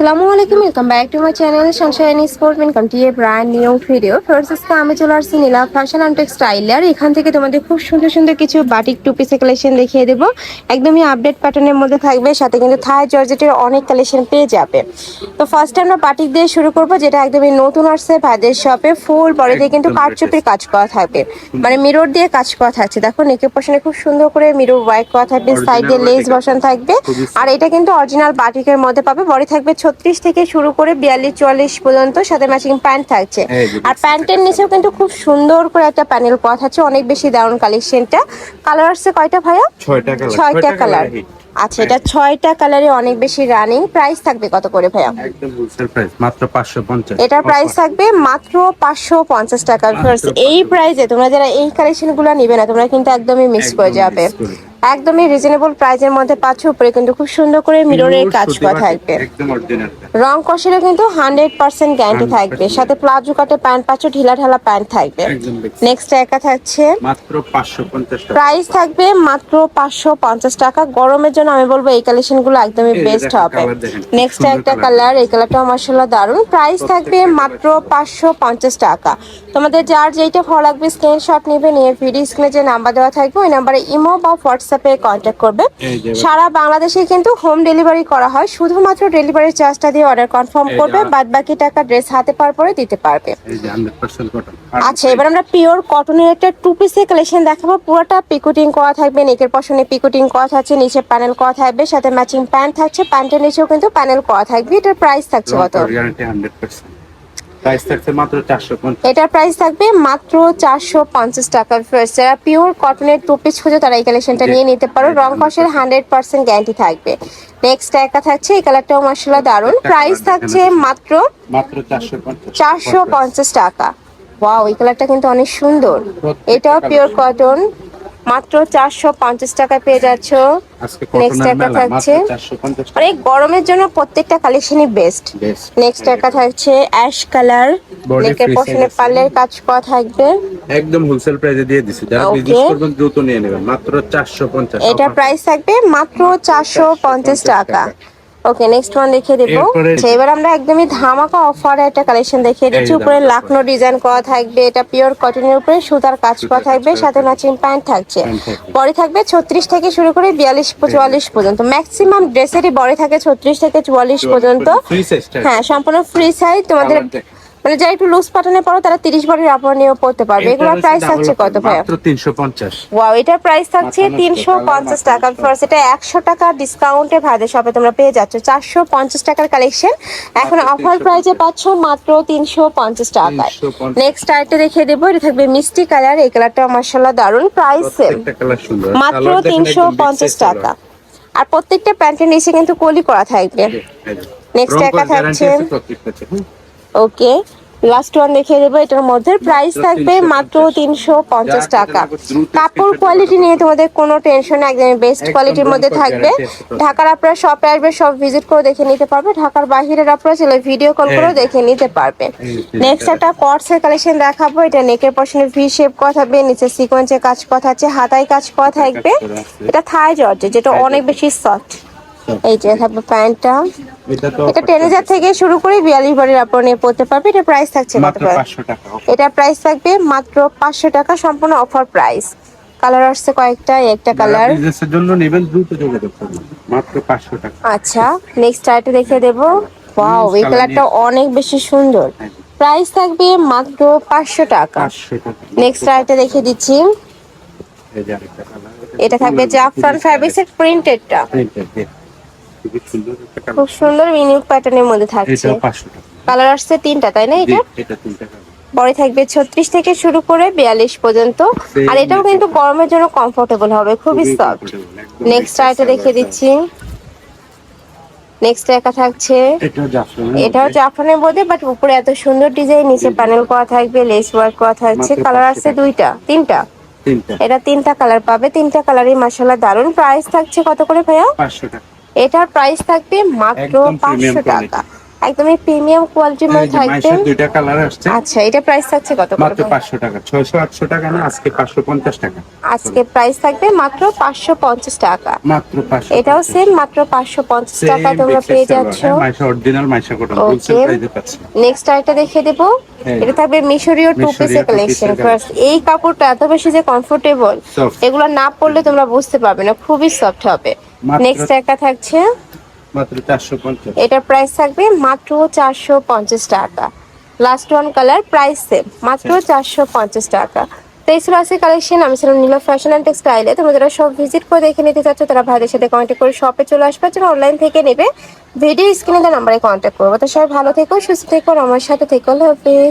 আসসালামু আলাইকুম, welcome back to my channel sunshine sportsmen continue brand new video. First আজকে আমি চলে আসছি নীলা ফ্যাশন অ্যান্ড টেক্সটাইলের। এখান থেকে তোমাদের খুব সুন্দর সুন্দর কিছু বাটিক টু পিসের কালেকশন দেখিয়ে দেবো। একদমই আপডেট প্যাটার্নের মধ্যে থাকবে, সাথে কিন্তু থাই জর্জেটের অনেক কালেকশন পেয়ে যাবে। তো ফার্স্ট আমরা বাটিক দিয়ে শুরু করবো, যেটা একদমই নতুন আসছে ভাইদের শপে। ফুল বডিতে কিন্তু কারচুপির কাজ করা থাকবে, মানে মিরর দিয়ে কাজ করা থাকছে। দেখো নেকের পোর্শনে খুব সুন্দর করে মিরর ওয়ার্ক করা থাকবে, সাইডে লেস বসানো থাকবে। আর এটা কিন্তু অরিজিনাল বাটিকের মধ্যে পাবে। বডি থাকবে 36 থেকে শুরু করে 42-44 পর্যন্ত, সাথে ম্যাচিং প্যান্ট থাকছে। আর প্যান্টের নিচেও কিন্তু খুব সুন্দর করে একটা প্যানেল করা থাকছে, অনেক বেশি দারুণ কালেকশনটা। কালার আসছে কয়টা ভাইয়া? 6টা কালার। আচ্ছা, এটা 6টা কালারে অনেক বেশি রানিং। প্রাইস থাকবে কত করে ভাইয়া? একদম হোলসেল প্রাইস মাত্র 550। এটার প্রাইস থাকবে মাত্র 550 টাকা। এই প্রাইসে তোমরা যারা এই কালেকশনগুলো নিবে না, তোমরা কিন্তু একদমই মিস করে যাবে। একদমই রিজনেবল প্রাইসের মধ্যে পাচ্ছ। উপরে কিন্তু খুব সুন্দর করে মিররের কাজ করা থাকবে, একদম অরিজিনাল। রং কষেরও কিন্তু 100% গ্যারান্টি থাকবে। সাথে প্লাজো কাটে প্যান্ট পাচ্ছ, ঢিলা ঢালা প্যান্ট থাকবে। নেক্সট একা থাকছে মাত্র 550 টাকা। প্রাইস থাকবে মাত্র 550 টাকা। গরমের জন্য আমি বলবো এই কালেকশনগুলো একদমই বেস্ট হবে। নেক্সট একটা কালার, এই কালারটাও মাশাআল্লাহ দারুণ। প্রাইস থাকবে মাত্র 550 টাকা। তোমাদের যার যেইটা ভালো লাগবে স্ক্রিনশট নেবে, নিয়ে ভিডিও স্ক্রিনে যে নাম্বার দেওয়া থাকবে ওই নাম্বারে ইমো বা হোয়াটসঅ্যাপে কন্ট্যাক্ট করবে। সারা বাংলাদেশে কিন্তু হোম ডেলিভারি করা হয়, শুধুমাত্র ডেলিভারি চার্জটা দিয়ে অর্ডার কনফার্ম করবে, বাদ বাকি টাকা ড্রেস হাতে পাওয়ার পরে দিতে পারবে। আচ্ছা, এবার আমরা পিওর কটনের একটা টু পিসের কালেকশন দেখাবো। পুরোটা পিকোটিং করা থাকবে, নেকের পশনে পিকোটিং করা থাকছে, নিচে প্যানেল করা থাকবে, সাথে ম্যাচিং প্যান্ট থাকছে। প্যান্টের নিচেও কিন্তু প্যানেল করা থাকবে। এটার প্রাইস থাকছে কত? প্রাইস থাকছে মাত্র 450। এটার প্রাইস থাকবে মাত্র 450 টাকা। যারা পিওর কটনের টু পিস খুঁজে তারা এই কালেকশনটা নিয়ে নিতে পারো। রং কষের 100% গ্যারান্টি থাকবে। নেক্সট একা থাকছে, এই কালারটাও মাশাআল্লাহ দারুণ। প্রাইস থাকছে মাত্র 450 টাকা। ওয়াও, এই কালারটা কিন্তু অনেক সুন্দর। এটাও পিওর কটন, মাত্র 450 টাকা পেয়ে যাচ্ছ। নেক্সট একটা থাকছে, মানে গরমের জন্য প্রত্যেকটা কালেকশনই বেস্ট। নেক্সট একটা থাকছে অ্যাশ কালার, নেকের পশনে পার্লের কাজ করা থাকবে। একদম হোলসেল প্রাইসে দিয়ে দিছি, যারা বিজনেস করবেন দ্রুত নিয়ে নেবেন। মাত্র 450। এটা প্রাইস থাকবে মাত্র 450 টাকা। ওকে, নেক্সট ওয়ান দেখিয়ে দেবো। এবার আমরা একদমই ধামাকা অফারে একটা কালেকশন দেখিয়ে দিচ্ছি। উপরে লাকনো ডিজাইন করা থাকবে, এটা পিওর কটনের উপরে সুতার কাজ করা থাকবে, সাথে ম্যাচিং প্যান্ট থাকছে। বডি থাকবে 36 থেকে শুরু করে 42-44 পর্যন্ত। ম্যাক্সিমাম ড্রেসেরই বডি থাকে 36 থেকে 44 পর্যন্ত। হ্যাঁ, সম্পূর্ণ ফ্রি সাইজ। তোমাদের মানে যারা একটু লুজ প্যাটার্নে পড়ো তারা 30 বডির আপর নিয়েও পড়তে পারবে। এগুলোর প্রাইস থাকছে কত ভাই? মাত্র 350। ওয়াও, এটার প্রাইস থাকছে 350 টাকা। ফার্স্ট এটা 100 টাকা ডিসকাউন্টে ভাইদের শপে তোমরা পেয়ে যাচ্ছ 450 টাকার কালেকশন। এখন অফার প্রাইসে পাচ্ছ মাত্র 350 টাকায়। নেক্সট আরেকটা দেখিয়ে দেবো, এটা থাকবে মিষ্টি কালার। এই কালারটা মাশাআল্লাহ দারুণ। প্রাইস সেম, মাত্র 350 টাকা। আর প্রত্যেকটা প্যান্টের নিচে কিন্তু কলি করা থাকবে। নেক্সট একা থাকছে, ওকে লাস্ট ওয়ান দেখিয়ে দেবো। এটার মধ্যে প্রাইস থাকবে মাত্র 350 টাকা। কাপড় কোয়ালিটি নিয়ে তোমাদের কোনো টেনশন, একদম বেস্ট কোয়ালিটির মধ্যে থাকবে। ঢাকার আপনারা শপে আসবে, সব ভিজিট করে দেখে নিতে পারবে। ঢাকার বাহিরের আপনারা চলে ভিডিও কল করেও দেখে নিতে পারবে। নেক্সট একটা কটসের কালেকশন দেখাবো। এটা নেকের পশনে ভি শেপ করা থাকবে, নিচে সিকোয়েন্সের কাজ করা থাকছে, হাতায় কাজ করা থাকবে। এটা থাই জর্জেট, যেটা অনেক বেশি সফট। এই যে থাকবে প্যান্টটা, এটা 10,000 থেকে শুরু করে 42 বডির আপর নিয়ে পড়তে পারবে। এটা প্রাইস থাকছে মাত্র 500 টাকা। এটা প্রাইস থাকবে মাত্র 500 টাকা, সম্পূর্ণ অফার প্রাইস। কালার আসছে কয়েকটা, একটা কালার বিজনেসের জন্য নেবেন দ্রুত যোগাযোগ করুন, মাত্র 500 টাকা। আচ্ছা, নেক্সট আইটেম দেখিয়ে দেব। ওয়াও, এই কালারটা অনেক বেশি সুন্দর। প্রাইস থাকবে মাত্র 500 টাকা। নেক্সট আইটেম দেখিয়ে দিচ্ছি, এটা থাকবে জাফরান ফ্যাব্রিক্সের প্রিন্টেডটা, খুব সুন্দর ইউনিক প্যাটার্নের মধ্যে থাকছে। কালার আসছে 3টা, তাই না? এটা বডি থাকবে 36 থেকে শুরু করে 42 পর্যন্ত। আর এটাও কিন্তু গরমের জন্য কমফোর্টেবল হবে, খুবই সফট। নেক্সট আইটেম দেখিয়ে দিচ্ছি। নেক্সট একা থাকছে, এটাও জাফরানের মধ্যে, বাট উপরে এত সুন্দর ডিজাইন, নিচে প্যানেল করা থাকবে, লেস ওয়ার্ক করা থাকছে। কালার আসছে 3টা। এটা 3টা কালার পাবে, 3টা কালারই মাশাআল্লাহ দারুণ। প্রাইস থাকছে কত করে ভাইয়া? 500 টাকা। এটার প্রাইস থাকবে মাত্র 500 টাকা। একদমই প্রিমিয়াম কোয়ালিটির মধ্যে থাকবে। মাইশার দুইটা কালার আসছে। আচ্ছা, এটা প্রাইস থাকছে কত করে? মাত্র 500 টাকা। 600 800 টাকা না, আজকে 550 টাকা। আজকে প্রাইস থাকবে মাত্র 550 টাকা। মাত্র 500। এটাও সেম মাত্র 550 টাকা তোমরা পেয়ে যাচ্ছ। Maisha original Maisha cotton wholesale প্রাইসে পাচ্ছি। নেক্সট আরেকটা দেখিয়ে দেব। এটা থাকবে মিশরীয় টু পিসের কালেকশন। ফার্স্ট এই কাপড়টা এত বেশি যে কমফোর্টেবল, এগুলো না পরলে তোমরা বুঝতে পারবে না, খুবই সফট হবে। নেক্সট একটা থাকছে মাত্র 450। এটার প্রাইস থাকবে মাত্র 450 টাকা। Last one colour, price same মাত্র 450 টাকা। তো এই ছিল আজকে কালেকশন। আমি ছিলাম নীলা ফ্যাশন অ্যান্ড টেক্সটাইলে। তোমরা যারা সব ভিজিট করে দেখে নিতে চাচ্ছ তারা ভাইদের সাথে কন্ট্যাক্ট করে শপে চলে আসবে, যারা অনলাইন থেকে নেবে ভিডিও স্ক্রিনে দেওয়া নাম্বারে কন্ট্যাক্ট করবো। তো সবাই ভালো থেকো, সুস্থ থেকো, আমার সাথে থেকো। আল্লাহ হাফেজ।